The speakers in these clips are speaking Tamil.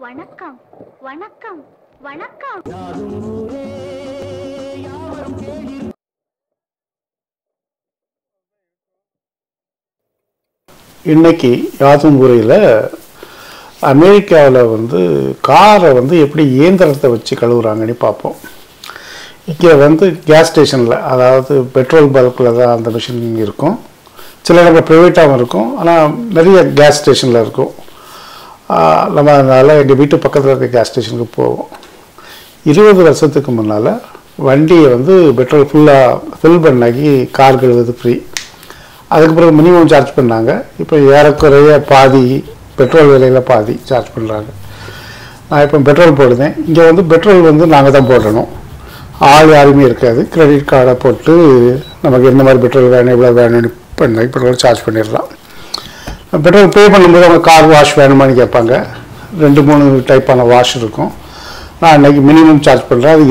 வணக்கம் வணக்கம் வணக்கம். இன்னைக்கு யாதும் ஊரையில் அமெரிக்காவில் காரை எப்படி இயந்திரத்தை வச்சு கழுவுறாங்கன்னு பார்ப்போம். இங்கே கேஸ் ஸ்டேஷனில், அதாவது பெட்ரோல் பல்கில் தான் அந்த மிஷின் இருக்கும். சில இடங்கள் ப்ரைவேட்டாகவும் இருக்கும், ஆனால் நிறைய கேஸ் ஸ்டேஷனில் இருக்கும். நம்ம அதனால் எங்கள் வீட்டு பக்கத்தில் இருக்க கேஸ் ஸ்டேஷனுக்கு போவோம். 20 வருஷத்துக்கு முன்னால் வண்டியை பெட்ரோல் ஃபுல்லாக ஃபில் பண்ணாக்கி கார் கழுவுறது ஃப்ரீ. அதுக்கு பிறகு மினிமம் சார்ஜ் பண்ணாங்க. இப்போ ஏறக்குறைய பாதி பெட்ரோல் விலையில் பாதி சார்ஜ் பண்ணுறாங்க. நான் இப்போ பெட்ரோல் போடுதேன். இங்கே பெட்ரோல் நாங்கள் தான் போடணும், ஆள் யாருமே இருக்காது. கிரெடிட் கார்டை போட்டு நமக்கு எந்த மாதிரி பெட்ரோல் வேணும் எவ்வளோ வேணும்னு பண்ணி பெட்ரோல் சார்ஜ் பண்ணிடலாம். பெட்ரோல் பே பண்ணும்போது அவங்க கார் வாஷ் வேணுமான்னு கேட்பாங்க. 2-3 டைப்பான வாஷ் இருக்கும். நான் அன்றைக்கி மினிமம் சார்ஜ் பண்ணுறேன். அது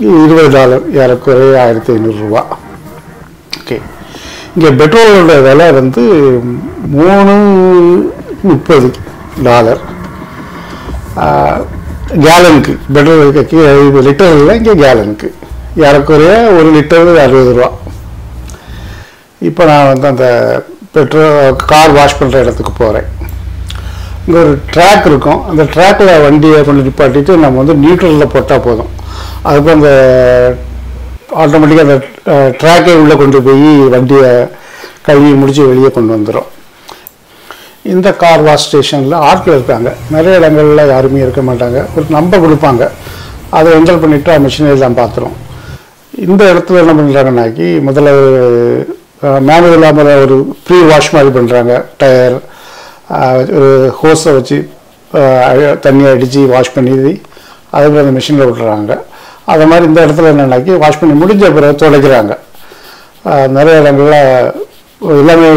$20, ஏறக்குறைய $1500. ஓகே, இங்கே பெட்ரோலோட விலை $3.30 கேலனுக்கு. பெட்ரோல் லிட்டர் இல்லை, இங்கே கேலனுக்கு ஏறக்குறைய 1 லிட்டரு $60. இப்போ நான் அந்த பெட்ரோல் கார் வாஷ் பண்ணுற இடத்துக்கு போகிறேன். இங்கே ஒரு ட்ராக் இருக்கும். அந்த ட்ராக்கில் வண்டியை கொண்டு நிப்பாட்டிட்டு நம்ம நியூட்ரலில் போட்டால் போதும். அதுக்கு அந்த ஆட்டோமேட்டிக்காக அந்த ட்ராக்கை உள்ளே கொண்டு போய் வண்டியை கழுவி முடித்து வெளியே கொண்டு வந்துடும். இந்த கார் வாஷ் ஸ்டேஷனில் ஆட்கள் இருக்காங்க. நிறைய இடங்களில் யாருமே இருக்க மாட்டாங்க. ஒரு நம்பர் கொடுப்பாங்க, அதை என்டர் பண்ணிவிட்டு மிஷினரி தான் பார்த்துரும். இந்த இடத்துல என்ன பண்ணுறாங்கன்னாக்கி முதல்ல மேனுவல் இல்லாமல் ஒரு ப்ரீ வாஷ் மாதிரி பண்ணுறாங்க. டயர் ஒரு ஹோஸை வச்சு தண்ணியை அடித்து வாஷ் பண்ணி அதுக்கப்புறம் அந்த மிஷினில் விட்டுறாங்க. அது மாதிரி இந்த இடத்துல என்னன்னாக்கி வாஷ் பண்ணி முடிஞ்ச பிறகு துடைக்கிறாங்க. நிறைய இடங்களில் எல்லாமே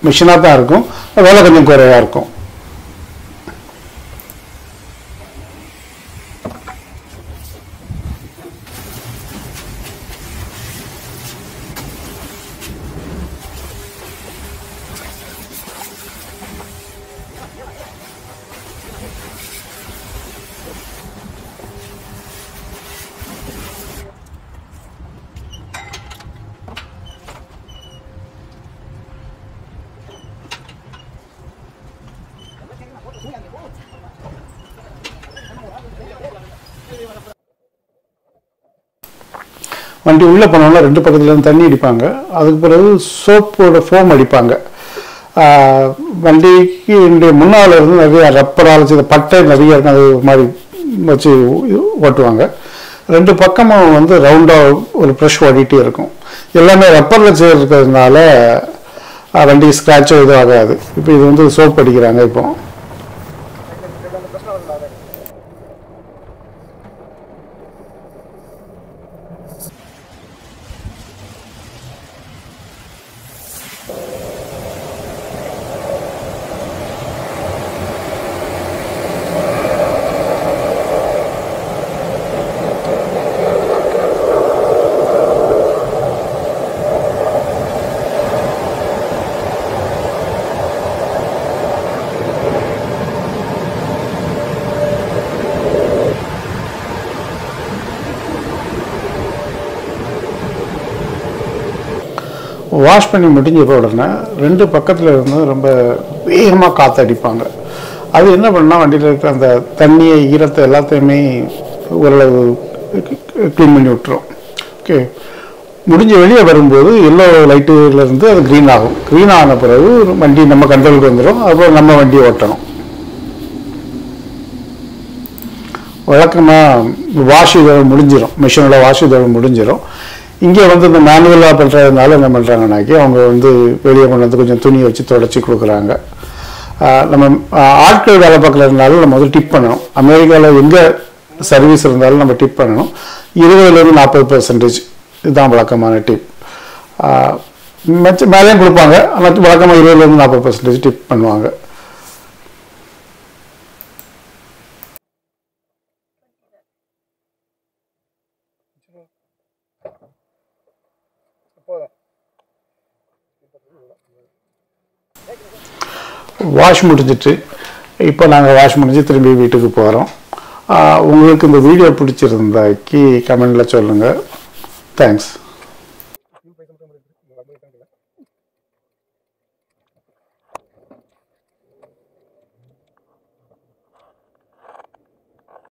மிஷினாக தான் இருக்கும், வேலை கொஞ்சம் குறைவாக இருக்கும். வண்டி உள்ளே போனோம்னா 2 பக்கத்துலேருந்து தண்ணி அடிப்பாங்க. அதுக்கு பிறகு சோப்போட ஃபோம் அடிப்பாங்க. வண்டிக்கு முன்னால் இருந்து நிறைய ரப்பரால் செய்த பட்டை நிறைய இருக்கும், அது மாதிரி வச்சு ஓட்டுவாங்க. 2 பக்கமும் ரவுண்டாக ஒரு ப்ரெஷ் ஓடிட்டே இருக்கும். எல்லாமே ரப்பரில் செய்கிறதுனால வண்டி ஸ்க்ராட்சோ எதுவும் ஆகாது. இப்போ இது சோப் அடிக்கிறாங்க. இப்போ வாஷ் பண்ணி முடிஞ்ச உடனே 2 பக்கத்தில் இருந்து ரொம்ப வேகமாக காற்று அடிப்பாங்க. அது என்ன பண்ணால் வண்டியில் இருக்கிற அந்த தண்ணியை, ஈரத்தை எல்லாத்தையுமே ஓரளவு க்ளீன் பண்ணி விட்டுரும். ஓகே, முடிஞ்ச வெளியே வரும்போது எல்லோ லைட்டுலேருந்து அது க்ரீன் ஆகும். க்ரீன் ஆன பிறகு வண்டி நம்ம கண்ட்ரோலுக்கு வந்துடும். அப்புறம் நம்ம வண்டியை ஓட்டணும். வழக்கமாக வாஷ் இதழ் முடிஞ்சிடும், மிஷினோட வாஷ் இதழ் முடிஞ்சிடும். இங்கே இந்த மேனுவலாக பண்ணுறதுனால என்ன பண்ணுறாங்கன்னாக்கி அவங்க வெளியே கொண்டு கொஞ்சம் துணியை வச்சு தொடச்சி கொடுக்குறாங்க. நம்ம ஆட்கள் வேலை பார்க்கறதுனால நம்ம டிப் பண்ணணும். அமெரிக்காவில் எங்கே சர்வீஸ் இருந்தாலும் நம்ம டிப் பண்ணணும். 20% 40% இதுதான் வழக்கமான டிப். மேலேயும் கொடுப்பாங்க, ஆனால் வழக்கமாக 20% 40% டிப் பண்ணுவாங்க. வாஷ் முடிஞ்சிட்டு இப்போ நாங்கள் வாஷ் முடிஞ்சு திரும்பி வீட்டுக்கு போகிறோம். உங்களுக்கு இந்த வீடியோ பிடிச்சிருந்தாக்கி கமெண்டில் சொல்லுங்கள். தேங்க்ஸ்.